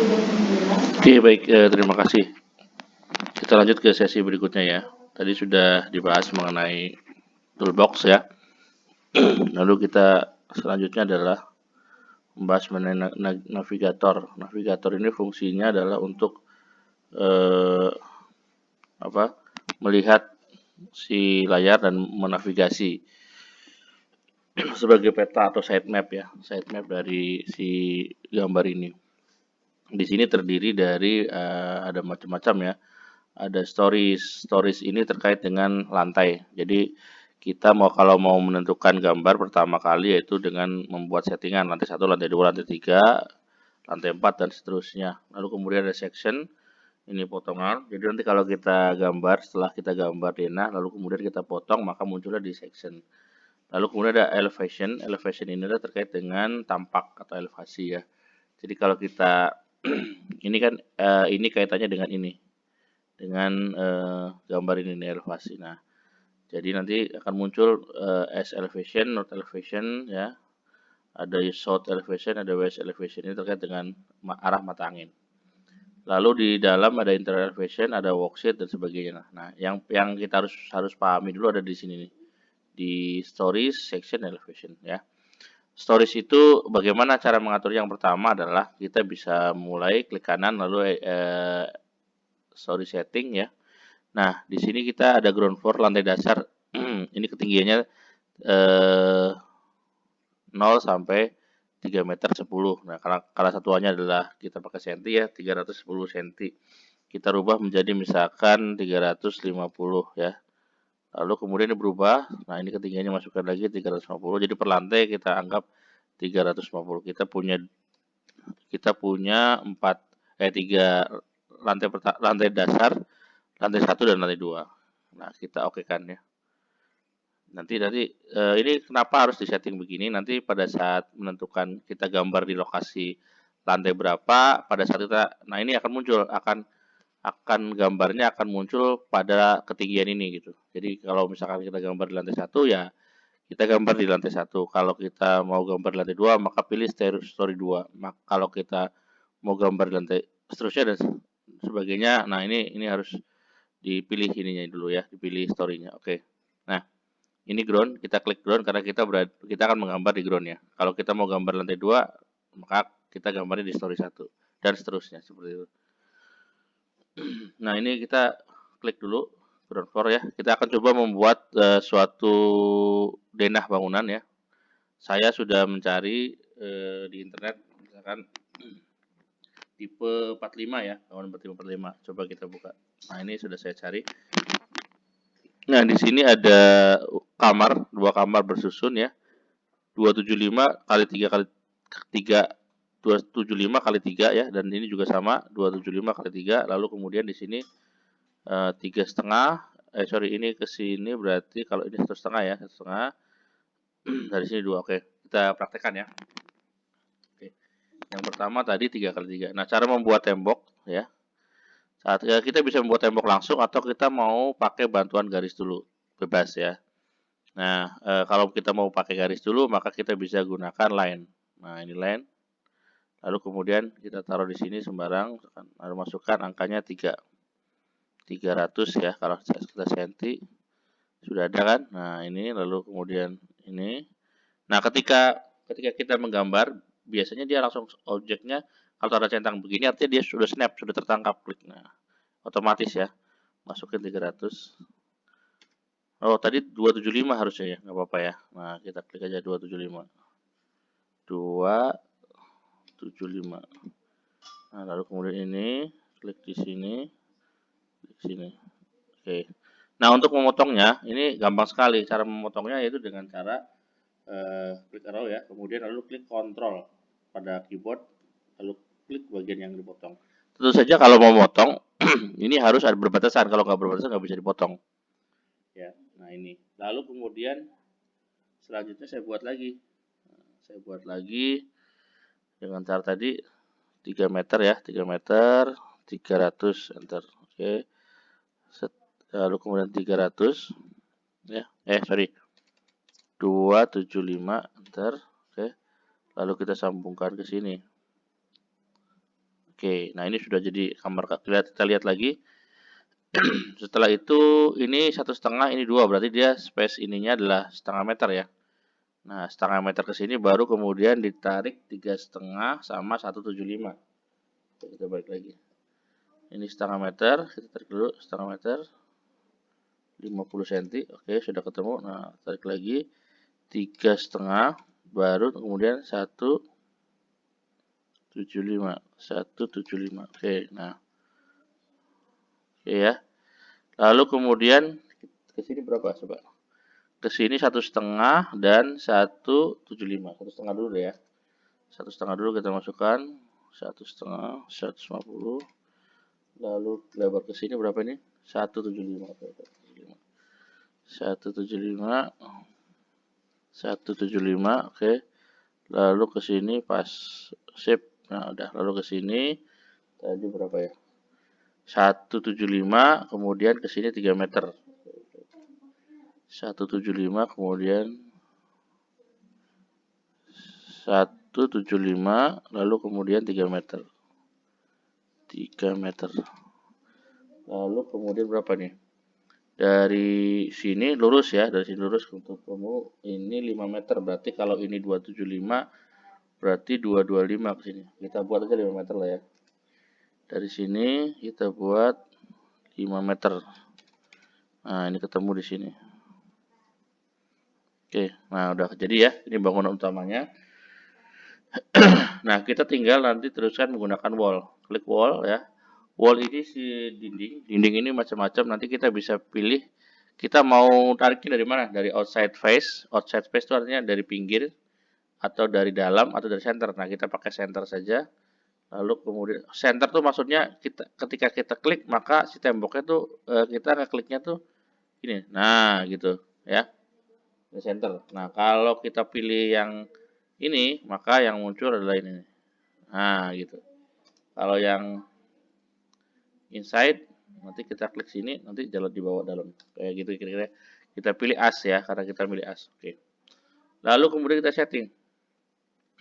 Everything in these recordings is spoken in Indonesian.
Oke, baik, terima kasih. Kita lanjut ke sesi berikutnya ya. Tadi sudah dibahas mengenai toolbox ya. Lalu kita selanjutnya adalah membahas mengenai navigator. Navigator ini fungsinya adalah untuk eh, melihat si layar dan menavigasi sebagai peta atau sitemap ya, sitemap dari si gambar ini. Di sini terdiri dari ada macam-macam ya. Ada stories ini terkait dengan lantai. Jadi kita kalau mau menentukan gambar pertama kali yaitu dengan membuat settingan lantai 1, lantai 2, lantai 3, lantai 4 dan seterusnya. Lalu kemudian ada section, ini potongan. Jadi nanti kalau kita gambar, setelah kita gambar denah lalu kemudian kita potong, maka munculnya di section. Lalu kemudian ada elevation. Elevation ini adalah terkait dengan tampak atau elevasi ya. Jadi kalau kita ini kan ini kaitannya dengan ini, dengan gambar ini nih, elevasi. Nah, jadi nanti akan muncul S elevation, north elevation ya. Ada south elevation, ada west elevation, ini terkait dengan arah mata angin. Lalu di dalam ada interior elevation, ada worksheet dan sebagainya. Nah, yang kita harus pahami dulu ada di sini nih. Di stories section elevation ya. Stories itu bagaimana cara mengatur? Yang pertama adalah kita bisa mulai klik kanan lalu story setting ya. Nah, di sini kita ada ground floor, lantai dasar. Ini ketinggiannya 0 sampai 3 meter 10. Nah, karena satuannya adalah kita pakai senti ya, 310 senti. Kita rubah menjadi misalkan 350 ya. Lalu kemudian ini berubah. Nah, ini ketinggiannya masukkan lagi 350. Jadi per lantai kita anggap 350. Kita punya 3 lantai dasar, lantai 1 dan lantai 2. Nah, kita oke kan ya. Nanti ini kenapa harus disetting begini? Nanti pada saat menentukan kita gambar di lokasi lantai berapa, pada saat nah ini akan muncul, akan gambarnya akan muncul pada ketinggian ini gitu. Jadi kalau misalkan kita gambar di lantai 1 ya kita gambar di lantai 1. Kalau kita mau gambar di lantai 2 maka pilih story 2. Kalau kita mau gambar di lantai seterusnya dan sebagainya, nah ini harus dipilih ininya dulu ya, dipilih story-nya. Oke. Nah, ini ground, kita klik ground karena kita akan menggambar di ground ya. Kalau kita mau gambar lantai 2, maka kita gambarnya di story 1 dan seterusnya seperti itu. Nah, ini kita klik dulu ground floor ya. Kita akan coba membuat suatu denah bangunan ya. Saya sudah mencari di internet misalkan tipe 45 ya, bangunan tipe 45. Coba kita buka. Nah, ini sudah saya cari. Nah, di sini ada kamar, 2 kamar bersusun ya. 275 kali 3 kali 3 275 kali 3 ya, dan ini juga sama 275 kali 3. Lalu kemudian di sini 3,5 ini ke sini berarti kalau ini 1,5 ya, 1,5 dari sini 2. Oke, kita praktekkan ya. Oke. Yang pertama tadi 3 kali 3. Nah, cara membuat tembok ya. Kita bisa membuat tembok langsung atau kita mau pakai bantuan garis dulu, bebas ya. Nah, kalau kita mau pakai garis dulu, maka kita bisa gunakan line. Nah, ini line. Lalu kemudian kita taruh di sini sembarang, lalu masukkan angkanya 300 ya, kalau kita senti. Sudah ada kan? Nah, ini lalu kemudian ini. Nah, ketika kita menggambar, biasanya dia langsung objeknya, kalau ada centang begini artinya dia sudah snap, sudah tertangkap klik. Nah, otomatis ya. Masukin 300. Oh, tadi 275 harusnya ya, nggak apa-apa ya. Nah, kita klik aja 275. 275. Nah, lalu kemudian ini klik di sini, klik sini. Oke. Nah, untuk memotongnya ini gampang sekali. Cara memotongnya yaitu dengan cara klik arrow ya, kemudian lalu klik kontrol pada keyboard, lalu klik bagian yang dipotong. Tentu saja kalau mau motong ini harus ada berbatasan. Kalau nggak berbatasan nggak bisa dipotong. Ya, nah ini. Lalu kemudian selanjutnya saya buat lagi. Saya buat lagi dengan cara tadi 3 meter ya, 3 meter 300 enter. Oke. Lalu kemudian 300 ya. Sorry. 275 enter. Oke. Lalu kita sambungkan ke sini. Oke, nah ini sudah jadi gambar. Kita lihat lagi. Setelah itu ini 1,5, ini 2, berarti dia space ininya adalah 0,5 meter ya. Nah, 0,5 meter ke sini baru kemudian ditarik 3,5 sama 175. Kita balik lagi. Ini 0,5 meter, kita tarik dulu 0,5 meter, 50 cm. Oke, sudah ketemu. Nah, tarik lagi 3,5, baru kemudian 175, 175. Oke, nah, oke ya. Lalu kemudian ke sini berapa coba? Ke sini 1,5 dan 175. 1,5 dulu deh ya. 1,5 dulu kita masukkan. 1,5, 150. Lalu lebar ke sini berapa ini? 175. 175. 175. Oke. Lalu ke sini pas sip. Nah, udah. Lalu ke sini tadi berapa ya? 175, kemudian ke sini 3 meter. 175, kemudian 175, lalu kemudian 3 meter. 3 meter. Lalu kemudian berapa nih? Dari sini lurus ya, dari sini lurus untuk kamu ini 5 meter. Berarti kalau ini 275, berarti 225 ke sini. Kita buat aja 5 meter lah ya. Dari sini kita buat 5 meter. Nah, ini ketemu di sini. Oke, nah udah jadi ya, ini bangunan utamanya. Nah, kita tinggal nanti teruskan menggunakan wall. Klik wall ya. Wall ini si dinding ini macam-macam. Nanti kita bisa pilih kita mau tariknya dari mana? Dari outside face. Outside face itu artinya dari pinggir atau dari dalam atau dari center. Nah, kita pakai center saja. Lalu kemudian center tuh maksudnya ketika kita klik maka si temboknya tuh kita ngekliknya tuh ini. Nah, gitu ya. Center. Nah, kalau kita pilih yang ini, maka yang muncul adalah ini. Nah, gitu. Kalau yang inside, nanti kita klik sini, nanti jalan di bawah dalam. Kayak gitu kira-kira. Kita pilih as ya, karena kita pilih as. Oke. Lalu kemudian kita setting.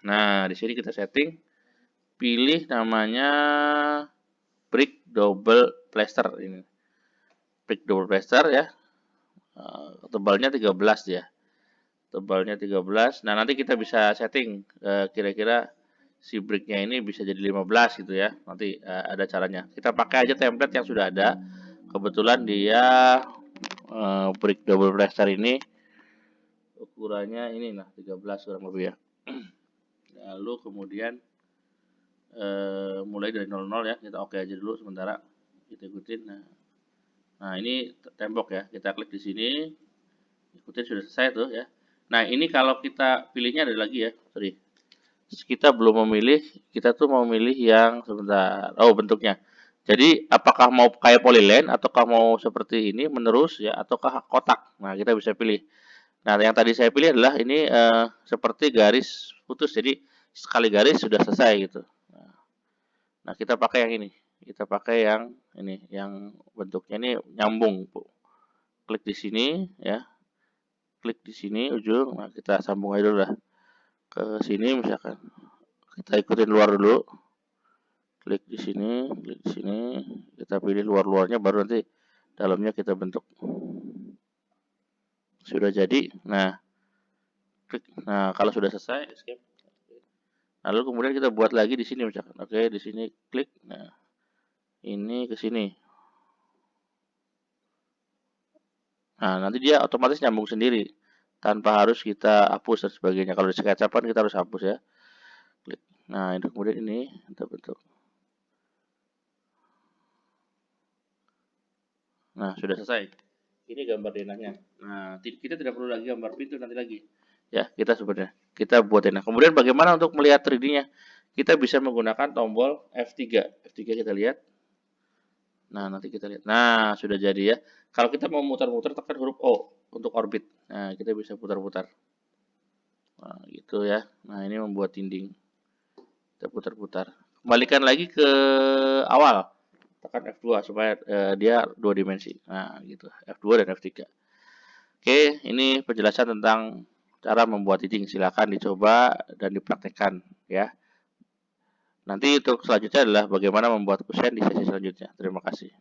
Nah, di sini kita setting. Pilih namanya brick double plaster ini. Brick double plaster ya. Tebalnya 13 ya. Tebalnya 13. Nah, nanti kita bisa setting kira-kira si bricknya ini bisa jadi 15 gitu ya. Nanti ada caranya. Kita pakai aja template yang sudah ada. Kebetulan dia brick double plaster ini ukurannya ini nah 13 kurang lebih ya. Lalu kemudian mulai dari 00 ya. Kita oke aja dulu sementara. Kita ikutin. Nah, ini tembok ya. Kita klik di sini. Ikutin sudah selesai tuh ya. Nah, ini kalau kita pilihnya ada lagi ya, sorry. Kita belum memilih, kita tuh mau milih yang sebentar. Oh, bentuknya. Jadi, apakah mau kayak polyline ataukah mau seperti ini menerus ya ataukah kotak. Nah, kita bisa pilih. Nah, yang tadi saya pilih adalah ini seperti garis putus. Jadi, sekali garis sudah selesai gitu. Nah, kita pakai yang ini. Kita pakai yang ini, yang bentuknya ini nyambung. Klik di sini ya. Klik di sini ujung, nah kita sambung aja dulu lah ke sini misalkan. Kita ikutin luar dulu. Klik di sini, kita pilih luar-luarnya baru nanti dalamnya kita bentuk. Sudah jadi. Nah, klik. Nah, kalau sudah selesai, escape. Lalu kemudian kita buat lagi di sini misalkan. Oke, di sini klik. Nah, ini ke sini. Nah, nanti dia otomatis nyambung sendiri tanpa harus kita hapus dan sebagainya. Kalau di SketchUp kan kita harus hapus ya. Klik. Nah, itu kemudian ini kita bentuk. Nah, sudah selesai. Ini gambar denahnya. Nah, kita tidak perlu lagi gambar pintu nanti lagi. Ya, kita sebenarnya. Kita buat denah. Kemudian bagaimana untuk melihat 3D-nya? Kita bisa menggunakan tombol F3. F3 kita lihat. Nah, nanti kita lihat. Nah, sudah jadi ya. Kalau kita mau muter-muter, tekan huruf O untuk orbit. Nah, kita bisa putar-putar. Nah, gitu ya. Nah, ini membuat dinding. Kita putar-putar. Kembalikan lagi ke awal. Tekan F2 supaya dia 2 dimensi. Nah, gitu. F2 dan F3. Oke, ini penjelasan tentang cara membuat dinding. Silakan dicoba dan dipraktekkan ya. Nanti untuk selanjutnya adalah bagaimana membuat kusen di sesi selanjutnya. Terima kasih.